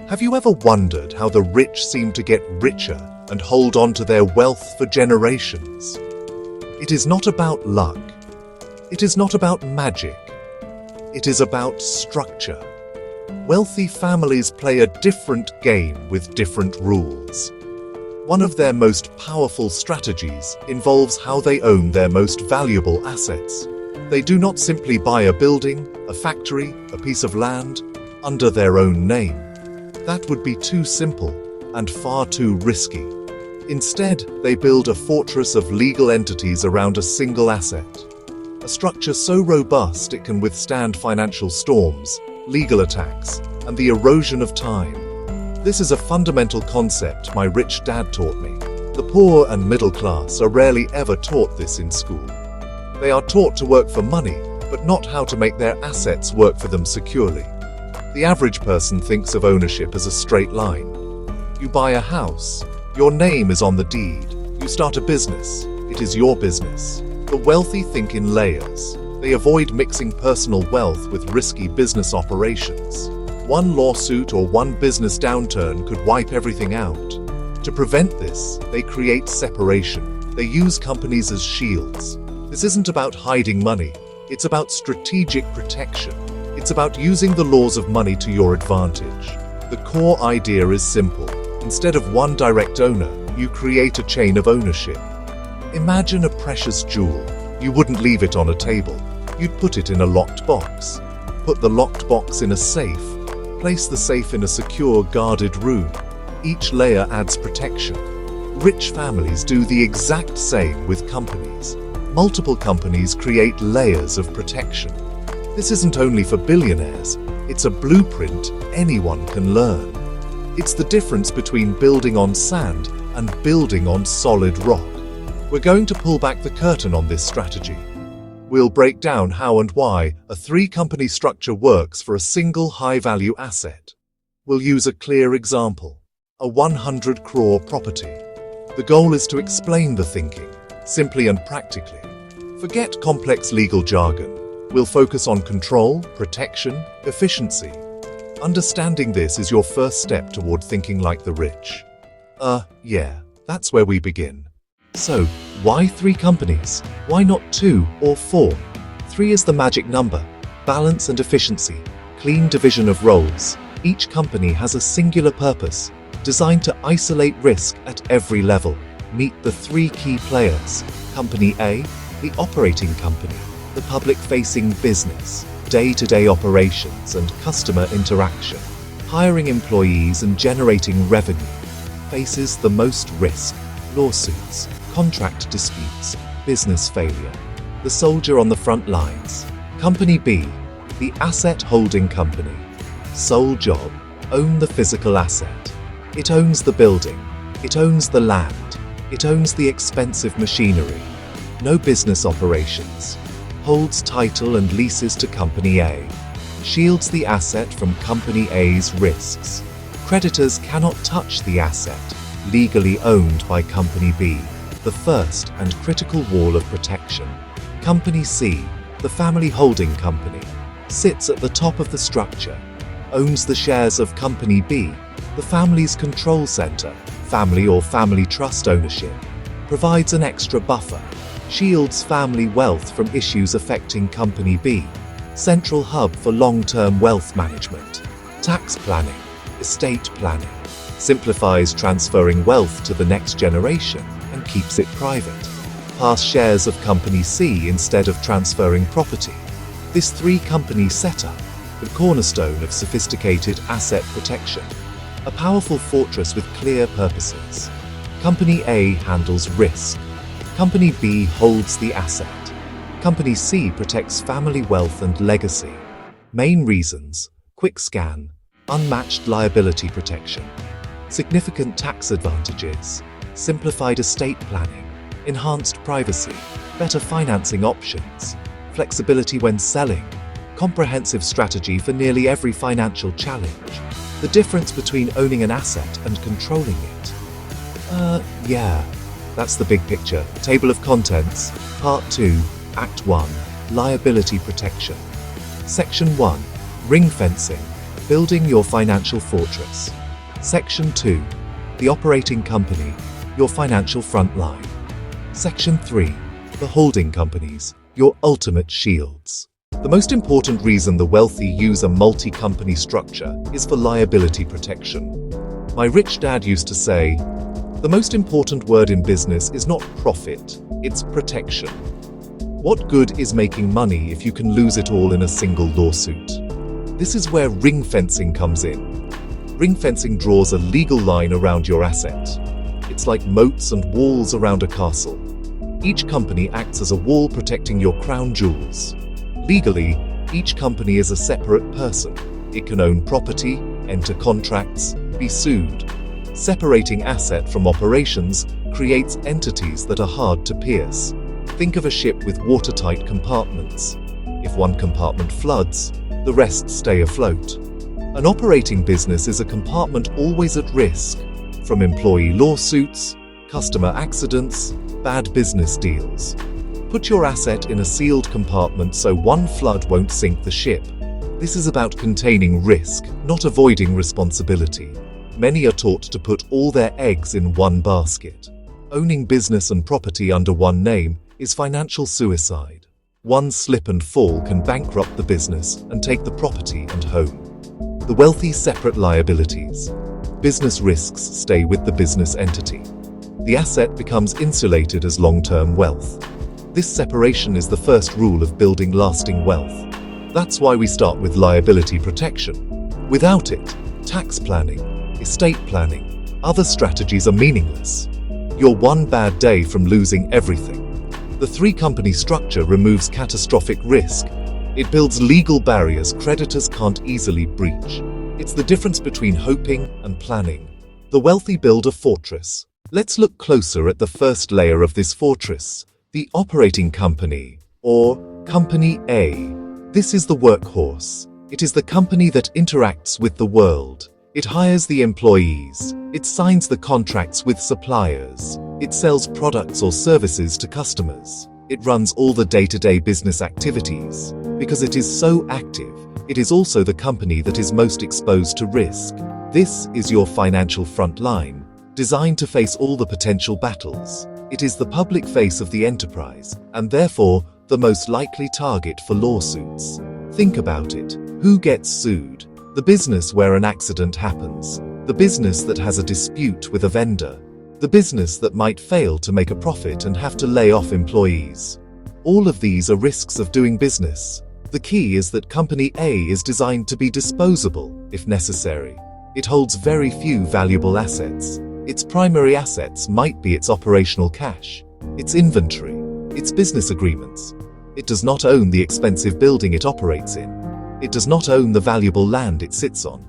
Have you ever wondered how the rich seem to get richer and hold on to their wealth for generations? It is not about luck. It is not about magic. It is about structure. Wealthy families play a different game with different rules. One of their most powerful strategies involves how they own their most valuable assets. They do not simply buy a building, a factory, a piece of land under their own name. That would be too simple and far too risky. Instead, they build a fortress of legal entities around a single asset. A structure so robust it can withstand financial storms, legal attacks, and the erosion of time. This is a fundamental concept my rich dad taught me. The poor and middle class are rarely ever taught this in school. They are taught to work for money, but not how to make their assets work for them securely. The average person thinks of ownership as a straight line. You buy a house, your name is on the deed. You start a business, it is your business. The wealthy think in layers. They avoid mixing personal wealth with risky business operations. One lawsuit or one business downturn could wipe everything out. To prevent this, they create separation. They use companies as shields. This isn't about hiding money, it's about strategic protection. It's about using the laws of money to your advantage. The core idea is simple. Instead of one direct owner, you create a chain of ownership. Imagine a precious jewel. You wouldn't leave it on a table. You'd put it in a locked box. Put the locked box in a safe. Place the safe in a secure, guarded room. Each layer adds protection. Rich families do the exact same with companies. Multiple companies create layers of protection. This isn't only for billionaires, it's a blueprint anyone can learn. It's the difference between building on sand and building on solid rock. We're going to pull back the curtain on this strategy. We'll break down how and why a three-company structure works for a single high-value asset. We'll use a clear example, a 100 crore property. The goal is to explain the thinking, simply and practically. Forget complex legal jargon. We'll focus on control, protection, efficiency. Understanding this is your first step toward thinking like the rich. Yeah, that's where we begin. So, why three companies? Why not 2 or 4? 3 is the magic number. Balance and efficiency, clean division of roles. Each company has a singular purpose, designed to isolate risk at every level. Meet the 3 key players. Company A, the operating company, the public-facing business, day-to-day operations and customer interaction, hiring employees and generating revenue, faces the most risk, lawsuits, contract disputes, business failure. The soldier on the front lines. Company B, the asset holding company. Sole job, own the physical asset. It owns the building, it owns the land, it owns the expensive machinery. No business operations. Holds title and leases to Company A. Shields the asset from Company A's risks. Creditors cannot touch the asset, legally owned by Company B. The first and critical wall of protection. Company C, the family holding company, sits at the top of the structure, owns the shares of Company B, the family's control center, family or family trust ownership, provides an extra buffer, shields family wealth from issues affecting Company B, central hub for long-term wealth management, tax planning, estate planning, simplifies transferring wealth to the next generation and keeps it private, pass shares of Company C instead of transferring property. This 3-company setup, the cornerstone of sophisticated asset protection, a powerful fortress with clear purposes. Company A handles risk. Company B holds the asset. Company C protects family wealth and legacy. Main reasons: quick scan, unmatched liability protection, significant tax advantages, simplified estate planning, enhanced privacy, better financing options, flexibility when selling, comprehensive strategy for nearly every financial challenge. The difference between owning an asset and controlling it. Yeah, that's the big picture. Table of Contents, Part 2, Act 1, Liability Protection. Section 1, Ring Fencing. Building your financial fortress. Section 2. The operating company, your financial front line. Section 3. The holding companies, your ultimate shields. The most important reason the wealthy use a multi-company structure is for liability protection. My rich dad used to say, "The most important word in business is not profit, it's protection." What good is making money if you can lose it all in a single lawsuit? This is where ring fencing comes in. Ring fencing draws a legal line around your asset. It's like moats and walls around a castle. Each company acts as a wall protecting your crown jewels. Legally, each company is a separate person. It can own property, enter contracts, be sued. Separating asset from operations creates entities that are hard to pierce. Think of a ship with watertight compartments. If one compartment floods, the rest stay afloat. An operating business is a compartment always at risk, from employee lawsuits, customer accidents, bad business deals. Put your asset in a sealed compartment so one flood won't sink the ship. This is about containing risk, not avoiding responsibility. Many are taught to put all their eggs in one basket. Owning business and property under one name is financial suicide. One slip and fall can bankrupt the business and take the property and home. The wealthy separate liabilities. Business risks stay with the business entity. The asset becomes insulated as long-term wealth. This separation is the first rule of building lasting wealth. That's why we start with liability protection. Without it, tax planning, estate planning, other strategies are meaningless. You're one bad day from losing everything. The three-company structure removes catastrophic risk. It builds legal barriers creditors can't easily breach. It's the difference between hoping and planning. The wealthy build a fortress. Let's look closer at the first layer of this fortress, the operating company, or Company A. This is the workhorse. It is the company that interacts with the world. It hires the employees. It signs the contracts with suppliers. It sells products or services to customers. It runs all the day-to-day business activities. Because it is so active, it is also the company that is most exposed to risk. This is your financial front line, designed to face all the potential battles. It is the public face of the enterprise, and therefore, the most likely target for lawsuits. Think about it. Who gets sued? The business where an accident happens. The business that has a dispute with a vendor. The business that might fail to make a profit and have to lay off employees. All of these are risks of doing business. The key is that Company A is designed to be disposable, if necessary. It holds very few valuable assets. Its primary assets might be its operational cash, its inventory, its business agreements. It does not own the expensive building it operates in. It does not own the valuable land it sits on.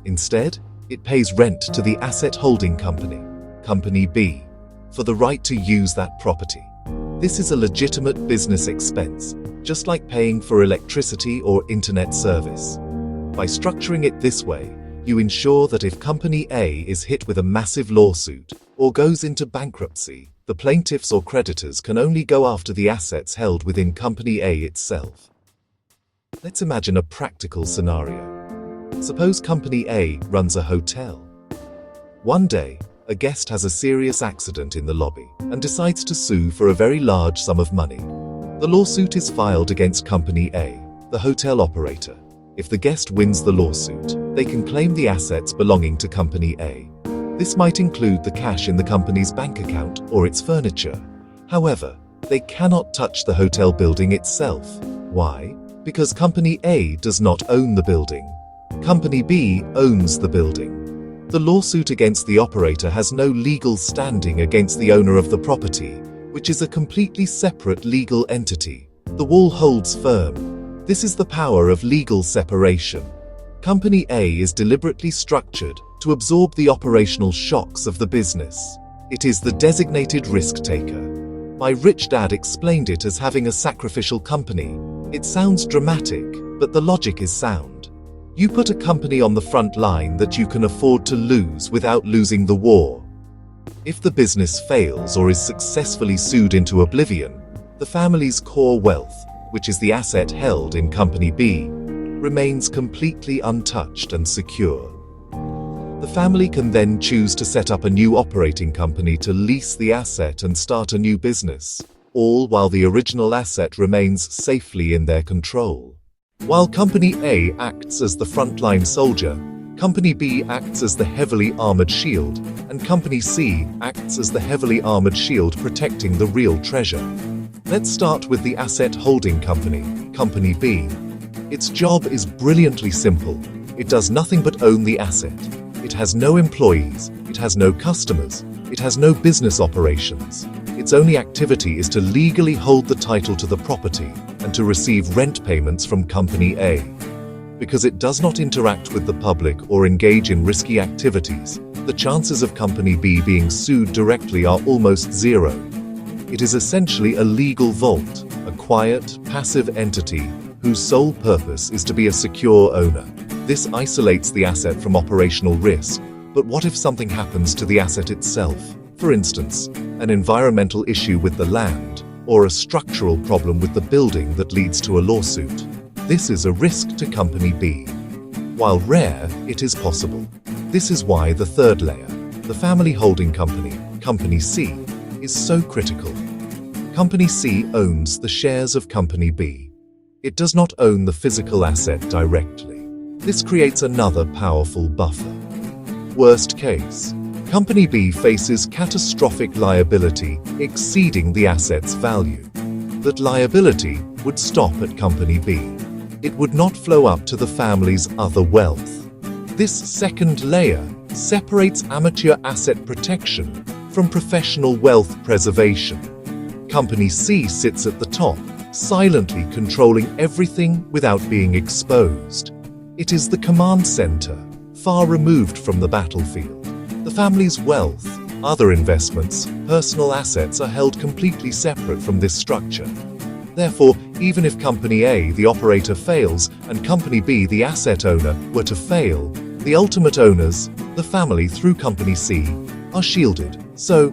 Instead, it pays rent to the asset holding company, Company B, for the right to use that property. This is a legitimate business expense, just like paying for electricity or internet service. By structuring it this way, you ensure that if Company A is hit with a massive lawsuit or goes into bankruptcy, the plaintiffs or creditors can only go after the assets held within Company A itself. Let's imagine a practical scenario. Suppose Company A runs a hotel. One day, a guest has a serious accident in the lobby and decides to sue for a very large sum of money. The lawsuit is filed against Company A, the hotel operator. If the guest wins the lawsuit, they can claim the assets belonging to Company A. This might include the cash in the company's bank account or its furniture. However, they cannot touch the hotel building itself. Why? Because Company A does not own the building. Company B owns the building. The lawsuit against the operator has no legal standing against the owner of the property, which is a completely separate legal entity. The wall holds firm. This is the power of legal separation. Company A is deliberately structured to absorb the operational shocks of the business. It is the designated risk taker. My rich dad explained it as having a sacrificial company. It sounds dramatic, but the logic is sound. You put a company on the front line that you can afford to lose without losing the war. If the business fails or is successfully sued into oblivion, the family's core wealth, which is the asset held in Company B, remains completely untouched and secure. The family can then choose to set up a new operating company to lease the asset and start a new business, all while the original asset remains safely in their control. While Company A acts as the frontline soldier, Company B acts as the heavily armored shield, and Company C acts as the heavily armored shield protecting the real treasure. Let's start with the asset holding company, Company B. Its job is brilliantly simple. It does nothing but own the asset. It has no employees, it has no customers, it has no business operations. Its only activity is to legally hold the title to the property and to receive rent payments from Company A. Because it does not interact with the public or engage in risky activities, the chances of Company B being sued directly are almost zero. It is essentially a legal vault, a quiet, passive entity whose sole purpose is to be a secure owner. This isolates the asset from operational risk, but what if something happens to the asset itself? For instance, an environmental issue with the land, or a structural problem with the building that leads to a lawsuit. This is a risk to Company B. While rare, it is possible. This is why the third layer, the family holding company, Company C, is so critical. Company C owns the shares of Company B. It does not own the physical asset directly. This creates another powerful buffer. Worst case, Company B faces catastrophic liability exceeding the asset's value. That liability would stop at Company B. It would not flow up to the family's other wealth. This second layer separates amateur asset protection from professional wealth preservation. Company C sits at the top, silently controlling everything without being exposed. It is the command center, far removed from the battlefield. The family's wealth, other investments, personal assets are held completely separate from this structure. Therefore, even if Company A, the operator, fails and Company B, the asset owner, were to fail, the ultimate owners, the family through Company C, are shielded. So,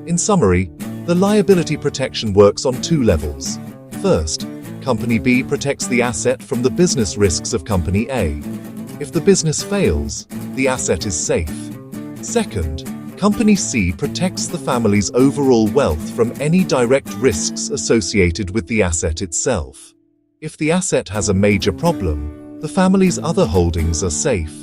in summary, the liability protection works on two levels. First, Company B protects the asset from the business risks of Company A. If the business fails, the asset is safe. Second, Company C protects the family's overall wealth from any direct risks associated with the asset itself. If the asset has a major problem, the family's other holdings are safe.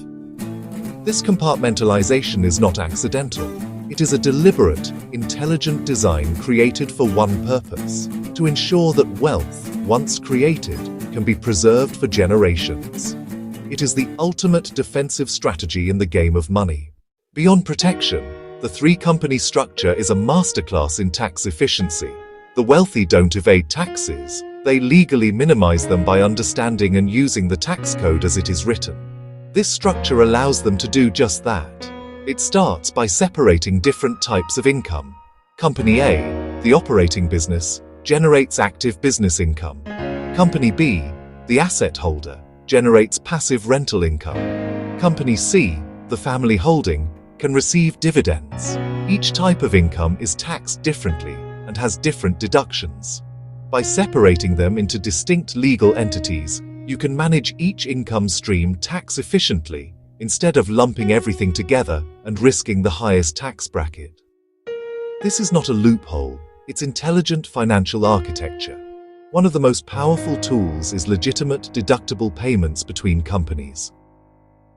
This compartmentalization is not accidental. It is a deliberate, intelligent design created for one purpose: to ensure that wealth, once created, can be preserved for generations. It is the ultimate defensive strategy in the game of money. Beyond protection, the three-company structure is a masterclass in tax efficiency. The wealthy don't evade taxes, they legally minimize them by understanding and using the tax code as it is written. This structure allows them to do just that. It starts by separating different types of income. Company A, the operating business, generates active business income. Company B, the asset holder, generates passive rental income. Company C, the family holding, can receive dividends. Each type of income is taxed differently and has different deductions. By separating them into distinct legal entities, you can manage each income stream tax efficiently instead of lumping everything together and risking the highest tax bracket. This is not a loophole, it's intelligent financial architecture. One of the most powerful tools is legitimate deductible payments between companies.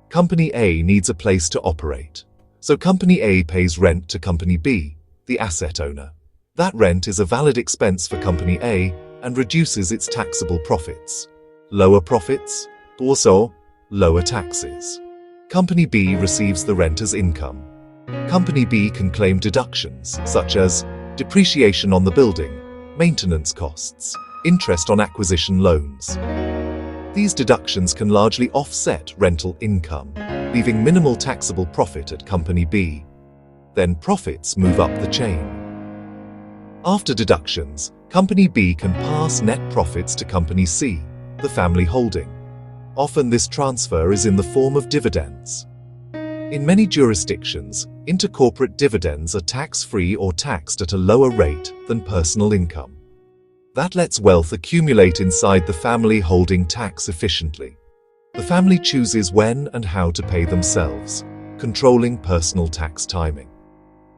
Company A needs a place to operate. So Company A pays rent to Company B, the asset owner. That rent is a valid expense for Company A and reduces its taxable profits. Lower profits, also lower taxes. Company B receives the rent as income. Company B can claim deductions such as depreciation on the building, maintenance costs, interest on acquisition loans. These deductions can largely offset rental income, leaving minimal taxable profit at Company B. Then profits move up the chain. After deductions, Company B can pass net profits to Company C, the family holding. Often this transfer is in the form of dividends. In many jurisdictions, intercorporate dividends are tax-free or taxed at a lower rate than personal income. That lets wealth accumulate inside the family, holding tax efficiently. The family chooses when and how to pay themselves, controlling personal tax timing.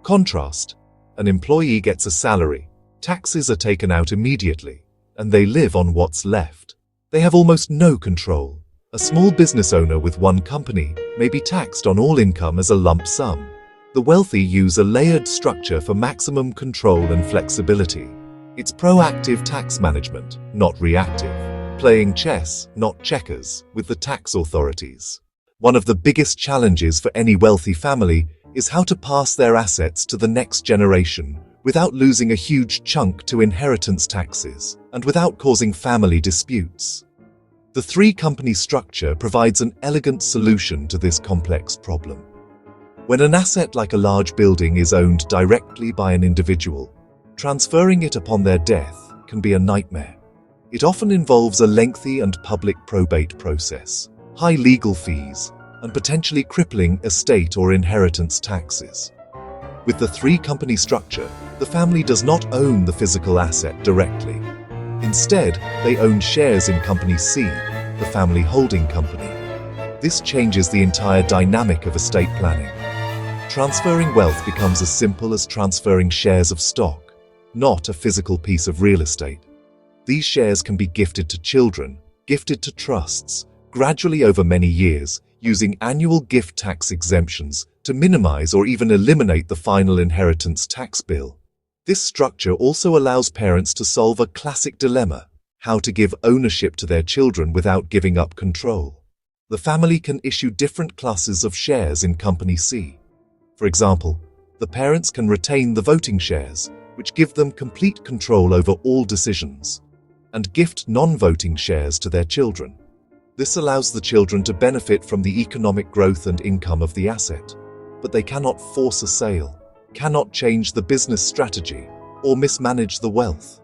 Contrast: an employee gets a salary, taxes are taken out immediately, and they live on what's left. They have almost no control. A small business owner with one company may be taxed on all income as a lump sum. The wealthy use a layered structure for maximum control and flexibility. It's proactive tax management, not reactive. Playing chess, not checkers, with the tax authorities. One of the biggest challenges for any wealthy family is how to pass their assets to the next generation without losing a huge chunk to inheritance taxes and without causing family disputes. The three-company structure provides an elegant solution to this complex problem. When an asset like a large building is owned directly by an individual, transferring it upon their death can be a nightmare. It often involves a lengthy and public probate process, high legal fees, and potentially crippling estate or inheritance taxes. With the three-company structure, the family does not own the physical asset directly. Instead, they own shares in Company C, the family holding company. This changes the entire dynamic of estate planning. Transferring wealth becomes as simple as transferring shares of stock, not a physical piece of real estate. These shares can be gifted to children, gifted to trusts, gradually over many years, using annual gift tax exemptions to minimize or even eliminate the final inheritance tax bill. This structure also allows parents to solve a classic dilemma: how to give ownership to their children without giving up control. The family can issue different classes of shares in Company C. For example, the parents can retain the voting shares, which give them complete control over all decisions, and gift non-voting shares to their children. This allows the children to benefit from the economic growth and income of the asset, but they cannot force a sale, cannot change the business strategy, or mismanage the wealth.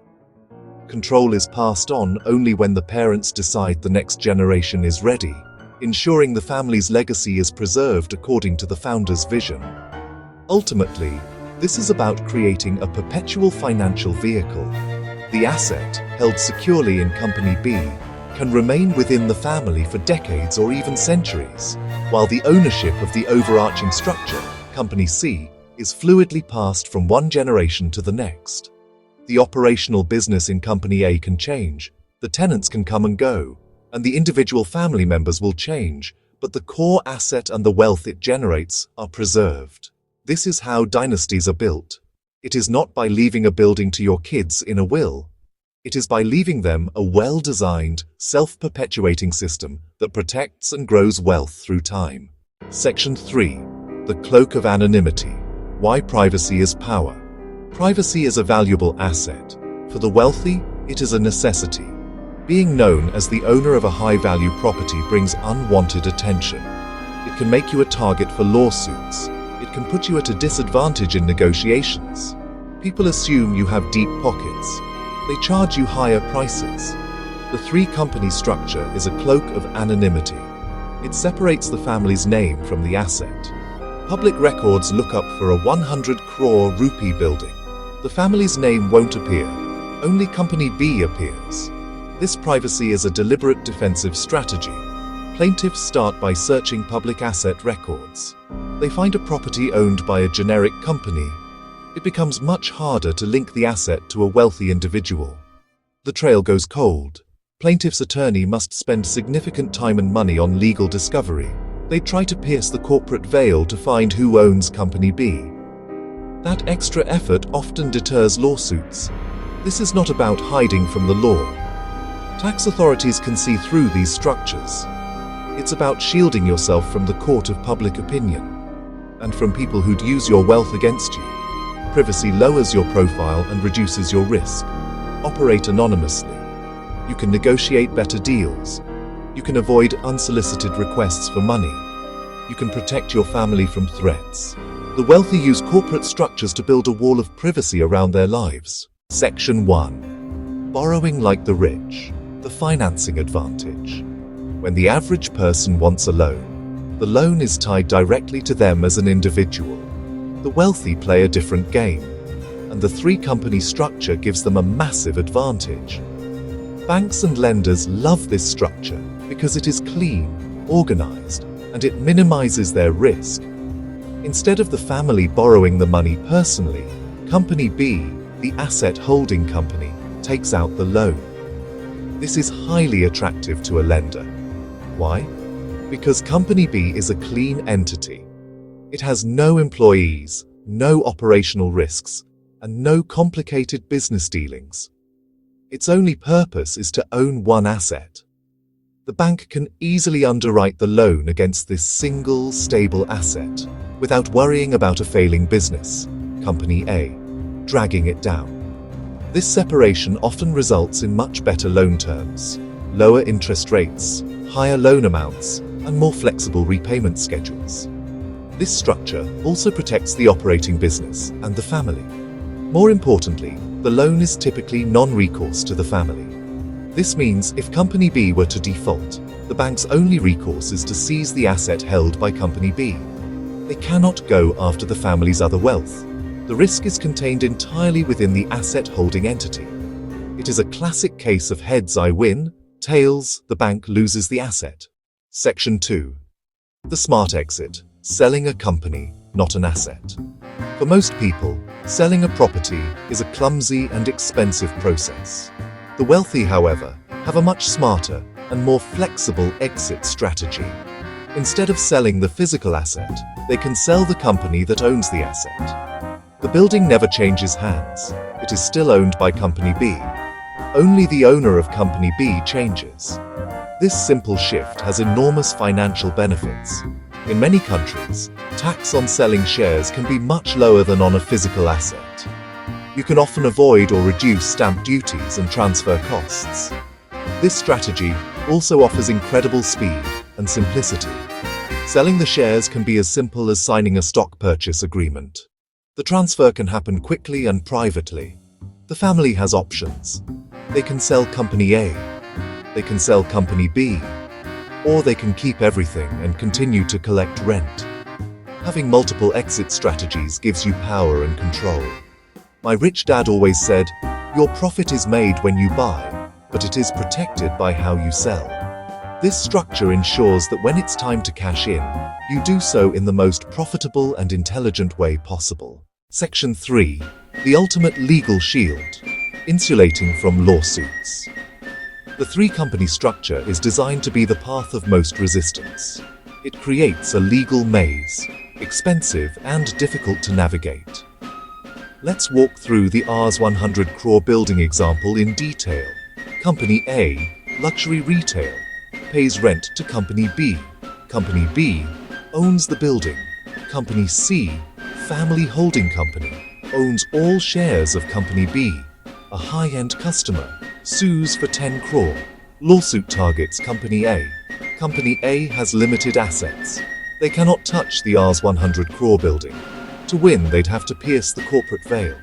Control is passed on only when the parents decide the next generation is ready, ensuring the family's legacy is preserved according to the founder's vision. Ultimately, this is about creating a perpetual financial vehicle. The asset, held securely in Company B, can remain within the family for decades or even centuries, while the ownership of the overarching structure, Company C, is fluidly passed from one generation to the next. The operational business in Company A can change, the tenants can come and go, and the individual family members will change, but the core asset and the wealth it generates are preserved. This is how dynasties are built. It is not by leaving a building to your kids in a will. It is by leaving them a well-designed, self-perpetuating system that protects and grows wealth through time. Section 3. The Cloak of Anonymity. Why privacy is power. Privacy is a valuable asset. For the wealthy, it is a necessity. Being known as the owner of a high-value property brings unwanted attention. It can make you a target for lawsuits. It can put you at a disadvantage in negotiations. People assume you have deep pockets. They charge you higher prices. The three-company structure is a cloak of anonymity. It separates the family's name from the asset. Public records look up for a 100 crore rupee building. The family's name won't appear. Only Company B appears. This privacy is a deliberate defensive strategy. Plaintiffs start by searching public asset records. They find a property owned by a generic company. It becomes much harder to link the asset to a wealthy individual. The trail goes cold. Plaintiff's attorney must spend significant time and money on legal discovery. They try to pierce the corporate veil to find who owns Company B. That extra effort often deters lawsuits. This is not about hiding from the law. Tax authorities can see through these structures. It's about shielding yourself from the court of public opinion and from people who'd use your wealth against you. Privacy lowers your profile and reduces your risk. Operate anonymously. You can negotiate better deals. You can avoid unsolicited requests for money. You can protect your family from threats. The wealthy use corporate structures to build a wall of privacy around their lives. Section 1. Borrowing like the rich. The financing advantage. When the average person wants a loan, the loan is tied directly to them as an individual. The wealthy play a different game. and the three-company structure gives them a massive advantage. Banks and lenders love this structure because it is clean, organized, and it minimizes their risk. Instead of the family borrowing the money personally, Company B, the asset holding company, takes out the loan. This is highly attractive to a lender. Why? Because Company B is a clean entity. It has no employees, no operational risks, and no complicated business dealings. Its only purpose is to own one asset. The bank can easily underwrite the loan against this single, stable asset without worrying about a failing business, Company A, dragging it down. This separation often results in much better loan terms, lower interest rates, higher loan amounts, and more flexible repayment schedules. This structure also protects the operating business and the family. More importantly, the loan is typically non-recourse to the family. This means if Company B were to default, the bank's only recourse is to seize the asset held by Company B. They cannot go after the family's other wealth. The risk is contained entirely within the asset holding entity. It is a classic case of heads I win, tails the bank loses the asset. Section 2. The smart exit. Selling a company, not an asset. For most people, selling a property is a clumsy and expensive process. The wealthy, however, have a much smarter and more flexible exit strategy. Instead of selling the physical asset, they can sell the company that owns the asset. The building never changes hands. It is still owned by Company B. Only the owner of Company B changes. This simple shift has enormous financial benefits. In many countries, tax on selling shares can be much lower than on a physical asset. You can often avoid or reduce stamp duties and transfer costs. This strategy also offers incredible speed and simplicity. Selling the shares can be as simple as signing a stock purchase agreement. The transfer can happen quickly and privately. The family has options. They can sell Company A, they can sell Company B, or they can keep everything and continue to collect rent. Having multiple exit strategies gives you power and control. My rich dad always said, "Your profit is made when you buy, but it is protected by how you sell." This structure ensures that when it's time to cash in, you do so in the most profitable and intelligent way possible. Section 3. The ultimate legal shield. Insulating from lawsuits. The three-company structure is designed to be the path of most resistance. It creates a legal maze, expensive and difficult to navigate. Let's walk through the Rs 100 crore building example in detail. Company A, luxury retail, pays rent to Company B. Company B owns the building. Company C, family holding company, owns all shares of Company B. A high-end customer sues for 10 crore. Lawsuit targets Company A. Company A has limited assets. They cannot touch the Rs 100 crore building. To win, they'd have to pierce the corporate veil.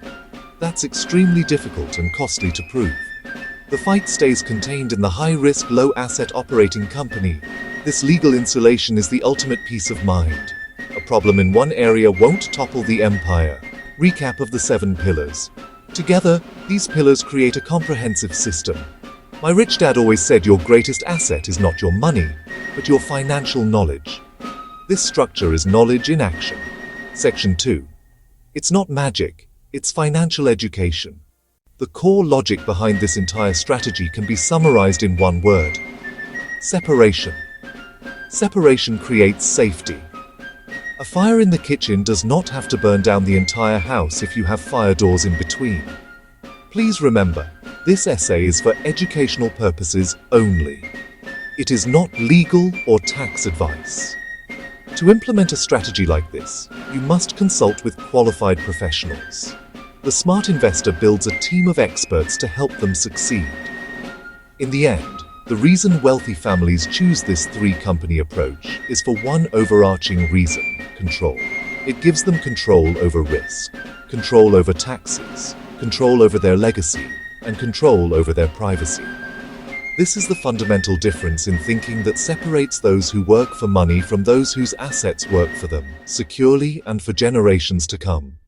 That's extremely difficult and costly to prove. The fight stays contained in the high-risk, low-asset operating company. This legal insulation is the ultimate peace of mind. A problem in one area won't topple the empire. Recap of the 7 pillars. Together, these pillars create a comprehensive system. My rich dad always said your greatest asset is not your money, but your financial knowledge. This structure is knowledge in action. Section 2. It's not magic, it's financial education. The core logic behind this entire strategy can be summarized in one word: separation. Separation creates safety. A fire in the kitchen does not have to burn down the entire house if you have fire doors in between. Please remember, this essay is for educational purposes only. It is not legal or tax advice. To implement a strategy like this, you must consult with qualified professionals. The smart investor builds a team of experts to help them succeed. In the end, the reason wealthy families choose this three-company approach is for one overarching reason: control. It gives them control over risk, control over taxes, control over their legacy, and control over their privacy. This is the fundamental difference in thinking that separates those who work for money from those whose assets work for them, securely and for generations to come.